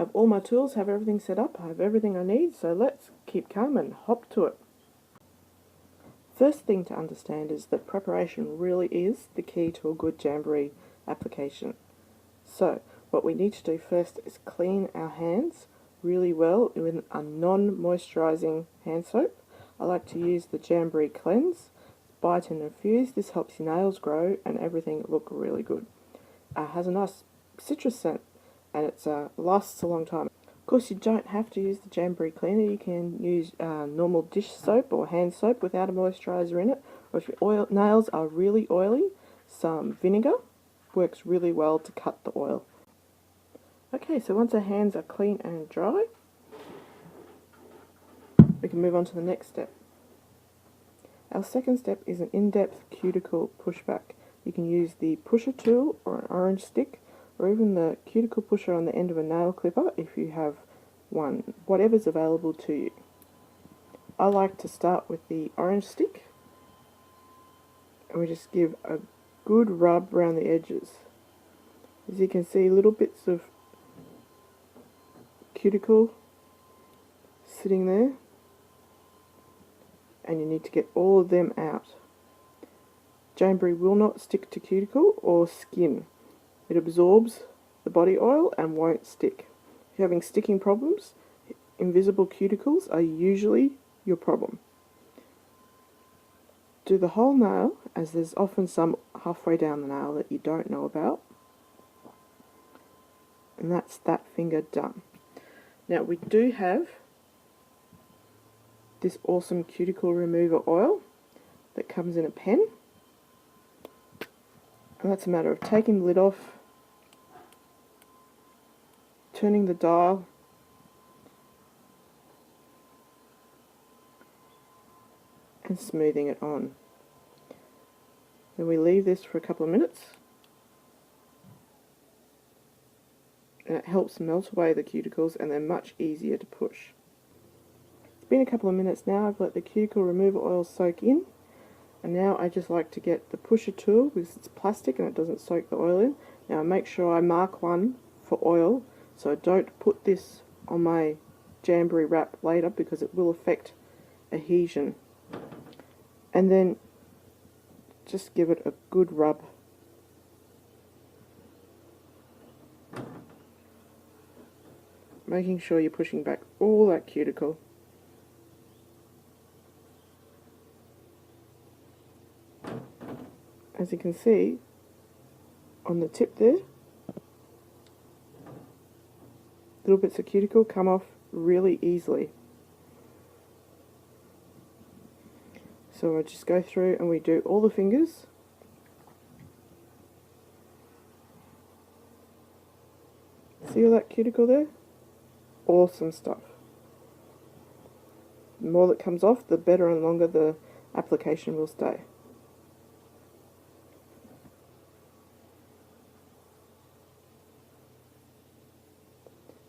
have all my tools, have everything set up, I have everything I need, so let's keep calm and hop to it. First thing to understand is that preparation really is the key to a good Jamberry application. So what we need to do first is clean our hands really well with a non-moisturising hand soap. I like to use the Jamberry Cleanse, Bite and Infuse. This helps your nails grow and everything look really good. Has a nice citrus scent and it lasts a long time. Of course, you don't have to use the Jamberry cleaner. You can use normal dish soap or hand soap without a moisturiser in it. Or if your nails are really oily, some vinegar works really well to cut the oil. Okay, so once our hands are clean and dry, we can move on to the next step. Our second step is an in-depth cuticle pushback. You can use the pusher tool or an orange stick, or even the cuticle pusher on the end of a nail clipper if you have one, whatever's available to you. I like to start with the orange stick, and we just give a good rub around the edges. As you can see, little bits of cuticle sitting there, and you need to get all of them out. Jamberry will not stick to cuticle or skin. It absorbs the body oil and won't stick. If you're having sticking problems, invisible cuticles are usually your problem. Do the whole nail, as there's often some halfway down the nail that you don't know about. And that's that finger done. Now we do have this awesome cuticle remover oil that comes in a pen. And that's a matter of taking the lid off, turning the dial, and smoothing it on. Then we leave this for a couple of minutes, and it helps melt away the cuticles and they're much easier to push. It's been a couple of minutes now. I've let the cuticle remover oil soak in, and now I just like to get the pusher tool because it's plastic and it doesn't soak the oil in. Now I make sure I mark one for oil so I don't put this on my Jamberry wrap later because it will affect adhesion. And then just give it a good rub. Making sure you're pushing back all that cuticle. As you can see on the tip there, little bits of cuticle come off really easily. So I just go through and we do all the fingers. See all that cuticle there? Awesome stuff. The more that comes off, the better and longer the application will stay.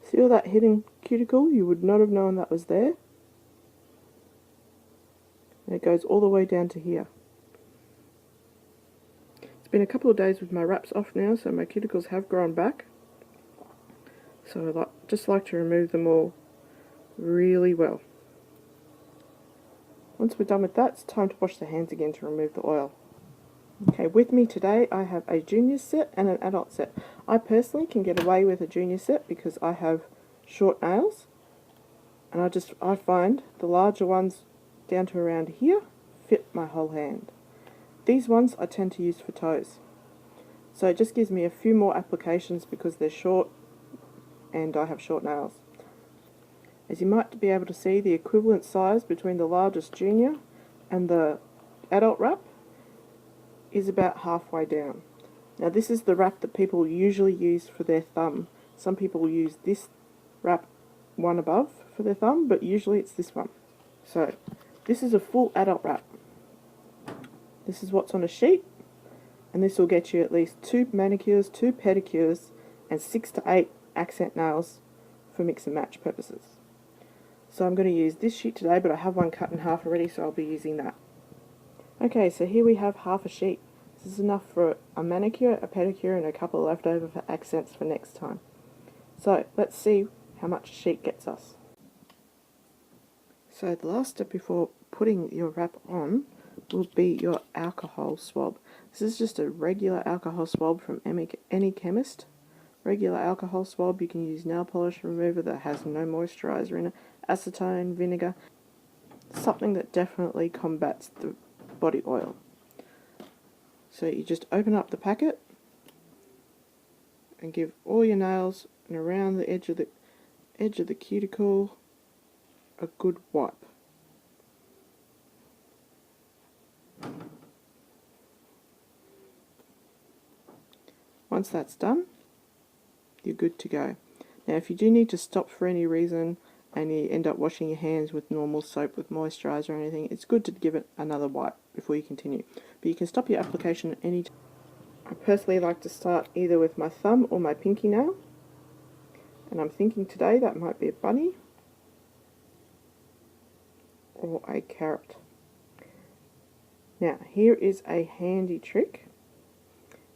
See all that hidden cuticle? You would not have known that was there. And it goes all the way down to here. It's been a couple of days with my wraps off now, so my cuticles have grown back. So I just like to remove them all really well. Once we're done with that, it's time to wash the hands again to remove the oil. Okay, with me today I have a junior set and an adult set. I personally can get away with a junior set because I have short nails, and I find the larger ones down to around here fit my whole hand. These ones I tend to use for toes. So it just gives me a few more applications because they're short and I have short nails. As you might be able to see, the equivalent size between the largest junior and the adult wrap is about halfway down. Now this is the wrap that people usually use for their thumb. Some people use this wrap one above for their thumb, but usually it's this one. So this is a full adult wrap. This is what's on a sheet, and this will get you at least 2 manicures, 2 pedicures, and 6 to 8 accent nails for mix and match purposes. So I'm going to use this sheet today, but I have one cut in half already, so I'll be using that. Okay, so here we have half a sheet. This is enough for a manicure, a pedicure, and a couple left over for accents for next time. So let's see how much a sheet gets us. So the last step before putting your wrap on will be your alcohol swab. This is just a regular alcohol swab from any chemist. Regular alcohol swab. You can use nail polish remover that has no moisturiser in it, acetone, vinegar, something that definitely combats the body oil. So you just open up the packet and give all your nails and around the edge of the cuticle a good wipe. Once that's done, you're good to go. Now if you do need to stop for any reason and you end up washing your hands with normal soap with moisturiser or anything, it's good to give it another wipe before you continue. But you can stop your application at any time. I personally like to start either with my thumb or my pinky nail, and I'm thinking today that might be a bunny or a carrot. Now here is a handy trick.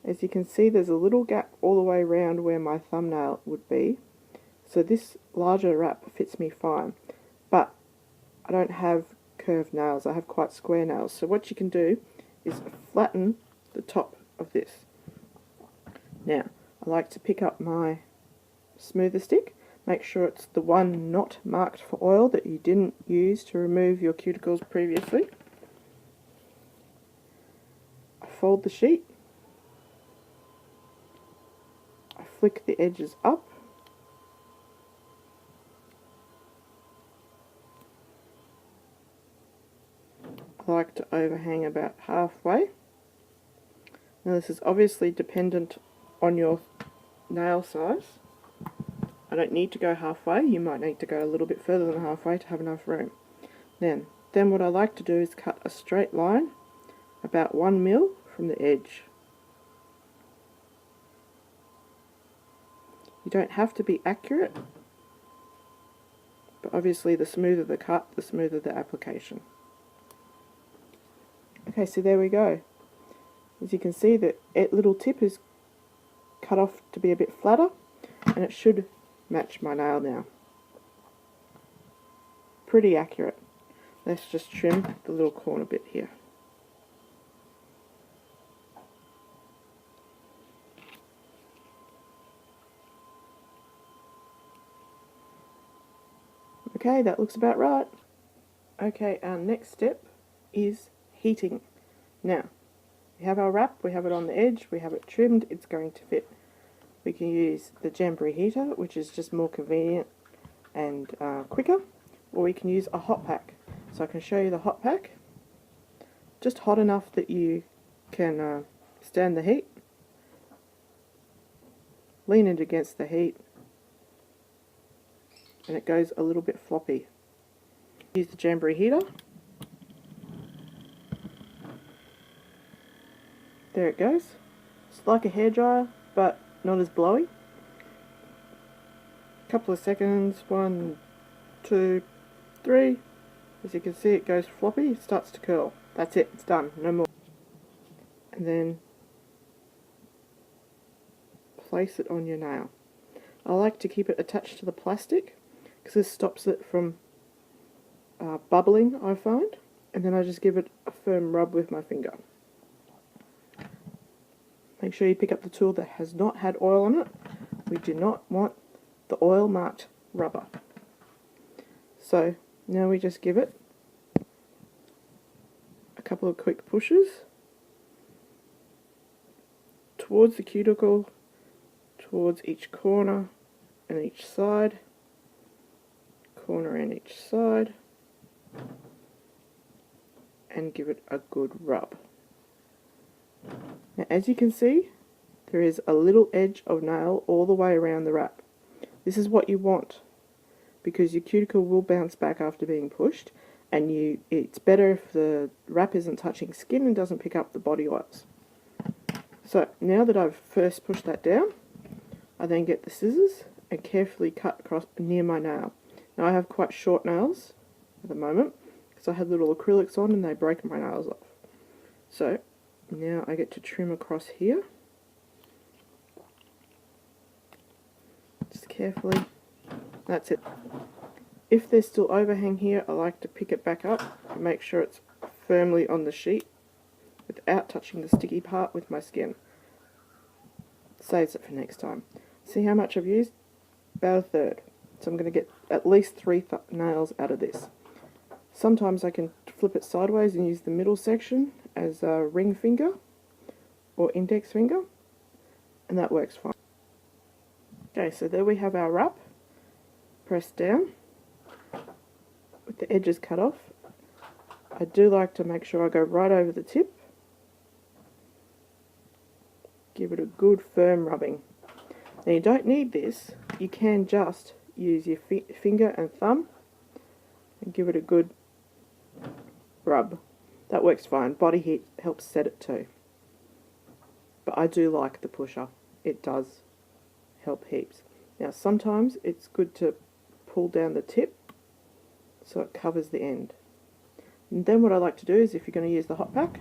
As you can see, there's a little gap all the way around where my thumbnail would be, so this larger wrap fits me fine, but I don't have curved nails, I have quite square nails. So what you can do is flatten the top of this. Now I like to pick up my smoother stick, make sure it's the one not marked for oil that you didn't use to remove your cuticles previously. I fold the sheet, I flick the edges up, I like to overhang about halfway. Now this is obviously dependent on your nail size. I don't need to go halfway, you might need to go a little bit further than halfway to have enough room. Then what I like to do is cut a straight line about 1 mil from the edge. You don't have to be accurate, but obviously the smoother the cut, the smoother the application. Okay, so there we go. As you can see, the little tip is cut off to be a bit flatter, and it should match my nail now. Pretty accurate. Let's just trim the little corner bit here. Okay, that looks about right. Okay, our next step is heating. Now, we have our wrap, we have it on the edge, we have it trimmed, it's going to fit. We can use the Jamberry heater, which is just more convenient and quicker, or we can use a hot pack. So I can show you the hot pack. Just hot enough that you can stand the heat, lean it against the heat, and it goes a little bit floppy. Use the Jamberry heater. There it goes. It's like a hairdryer, but not as blowy. Couple of seconds, 1, 2, 3. As you can see, it goes floppy, it starts to curl. That's it, it's done, no more. And then place it on your nail. I like to keep it attached to the plastic because this stops it from bubbling, I find. And then I just give it a firm rub with my finger. Make sure you pick up the tool that has not had oil on it. We do not want the oil marked rubber. So now we just give it a couple of quick pushes towards the cuticle, towards each corner and each side, corner and each side, and give it a good rub. Now, as you can see, there is a little edge of nail all the way around the wrap. This is what you want, because your cuticle will bounce back after being pushed, and it's better if the wrap isn't touching skin and doesn't pick up the body oils. So now that I've first pushed that down, I then get the scissors and carefully cut across near my nail. Now I have quite short nails at the moment, because I had little acrylics on and they break my nails off. So now I get to trim across here. Just carefully That's it. If there's still overhang here, I like to pick it back up and make sure it's firmly on the sheet without touching the sticky part with my skin. Saves it for next time. See how much I've used? About a third. So I'm going to get at least 3 nails out of this. Sometimes I can flip it sideways and use the middle section as a ring finger or index finger, and that works fine. Okay, so there we have our wrap. Press down with the edges cut off. I do like to make sure I go right over the tip. Give it a good firm rubbing. Now you don't need this, you can just use your finger and thumb and give it a good rub. That works fine. Body heat helps set it too. But I do like the pusher. It does help heaps. Now sometimes it's good to pull down the tip so it covers the end. And then what I like to do is, if you're going to use the hot pack,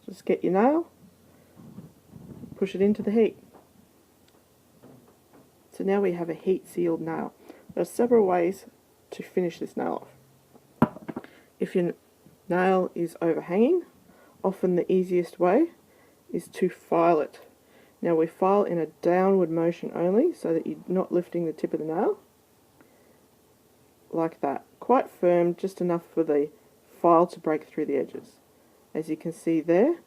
just get your nail, push it into the heat. So now we have a heat sealed nail. There are several ways to finish this nail off. If your nail is overhanging, often the easiest way is to file it. Now we file in a downward motion only, so that you're not lifting the tip of the nail. Like that. Quite firm, just enough for the file to break through the edges. As you can see there,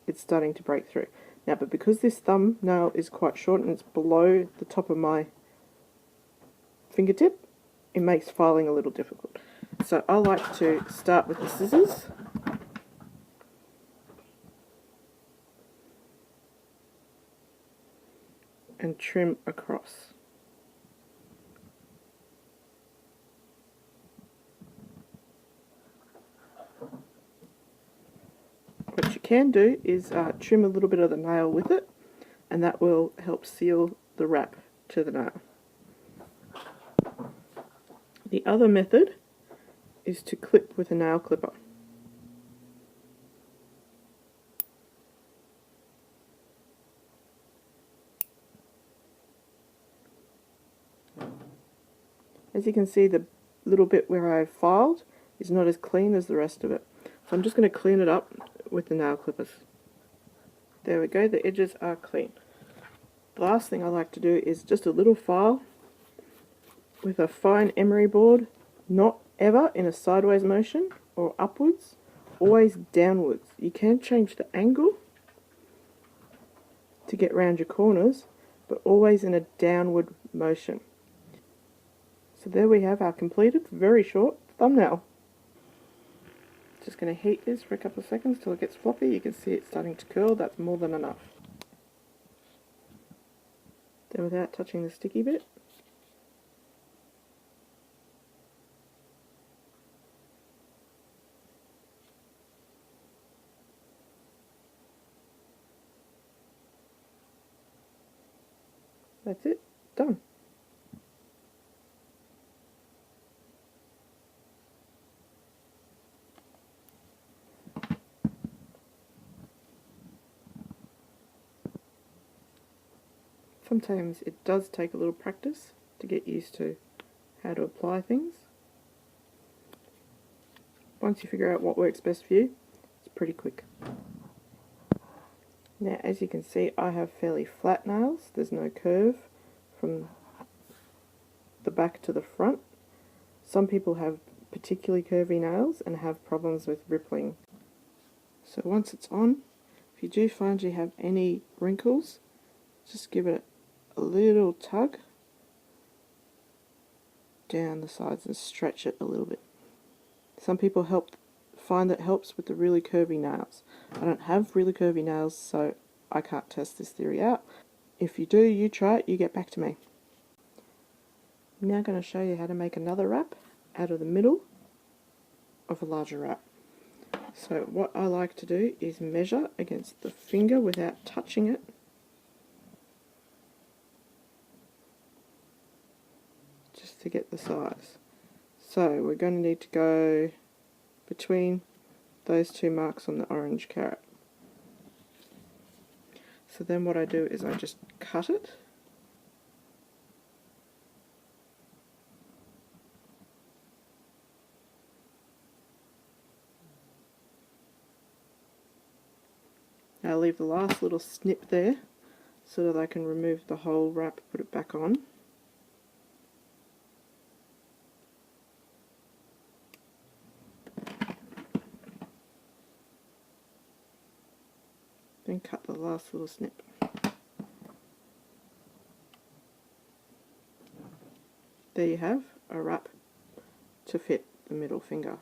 it's starting to break through. Now, but because this thumbnail is quite short and it's below the top of my fingertip, it makes filing a little difficult. So I like to start with the scissors and trim across. What you can do is trim a little bit of the nail with it, and that will help seal the wrap to the nail. The other method is to clip with a nail clipper. As you can see, the little bit where I've filed is not as clean as the rest of it. So I'm just going to clean it up with the nail clippers. There we go, the edges are clean. The last thing I like to do is just a little file with a fine emery board, not ever in a sideways motion or upwards, always downwards. You can change the angle to get round your corners, but always in a downward motion. So there we have our completed, very short thumbnail. Just going to heat this for a couple of seconds till it gets floppy. You can see it's starting to curl. That's more than enough. Then without touching the sticky bit, that's it, done. Sometimes it does take a little practice to get used to how to apply things. Once you figure out what works best for you, it's pretty quick. Now, as you can see, I have fairly flat nails. There's no curve from the back to the front. Some people have particularly curvy nails and have problems with rippling. So once it's on, if you do find you have any wrinkles, just give it a little tug down the sides and stretch it a little bit. Some people find that helps with the really curvy nails. I don't have really curvy nails, so I can't test this theory out. If you do, you try it, you get back to me. I'm now going to show you how to make another wrap out of the middle of a larger wrap. So what I like to do is measure against the finger without touching it. Just to get the size. So we're going to need to go between those two marks on the orange carrot. So then what I do is I just cut it Now leave the last little snip there so that I can remove the whole wrap, put it back on. Then cut the last little snip. There you have a wrap to fit the middle finger.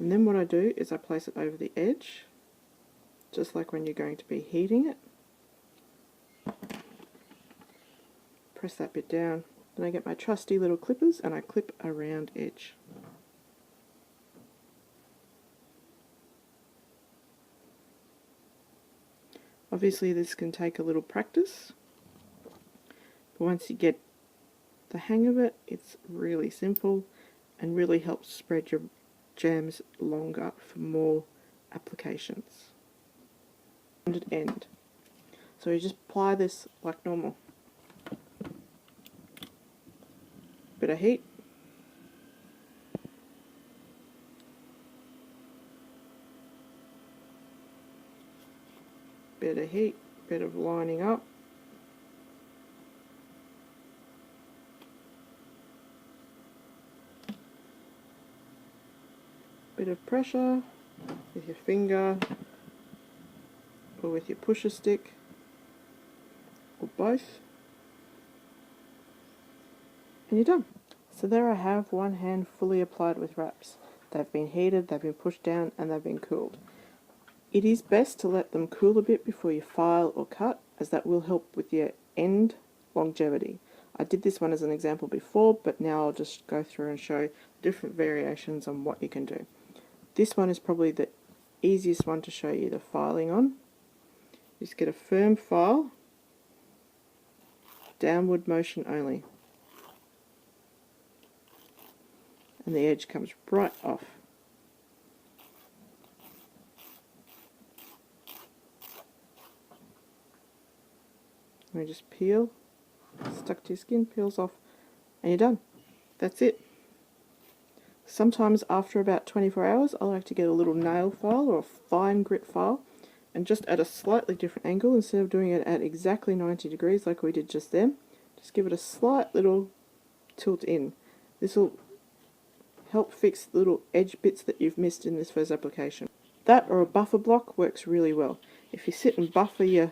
And then what I do is I place it over the edge, just like when you're going to be heating it. Press that bit down. Then I get my trusty little clippers and I clip a round edge. Obviously this can take a little practice, but once you get the hang of it, it's really simple and really helps spread your jams longer for more applications. Rounded end. So you just apply this like normal. Bit of heat. Bit of heat, bit of lining up. Bit of pressure with your finger or with your pusher stick or both, and you're done. So there I have one hand fully applied with wraps. They've been heated, they've been pushed down, and they've been cooled. It is best to let them cool a bit before you file or cut, as that will help with your end longevity. I did this one as an example before, but now I'll just go through and show different variations on what you can do. This one is probably the easiest one to show you the filing on. Just get a firm file, downward motion only, and the edge comes right off. And we just peel, stuck to your skin, peels off, and you're done. That's it. Sometimes after about 24 hours I like to get a little nail file or a fine grit file and just at a slightly different angle, instead of doing it at exactly 90 degrees like we did just then, just give it a slight little tilt in. This will help fix the little edge bits that you've missed in this first application. That or a buffer block works really well. If you sit and buffer your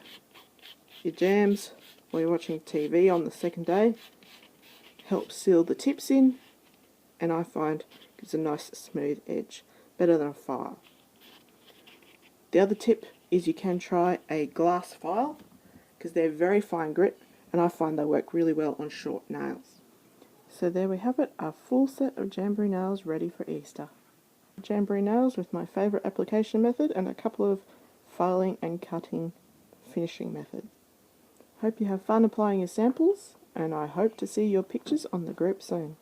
jams while you're watching TV on the second day, helps seal the tips in, and I find gives a nice smooth edge, better than a file. The other tip is you can try a glass file, because they're very fine grit and I find they work really well on short nails. So there we have it, a full set of Jamberry nails ready for Easter. Jamberry nails with my favourite application method and a couple of filing and cutting finishing methods. Hope you have fun applying your samples, and I hope to see your pictures on the group soon.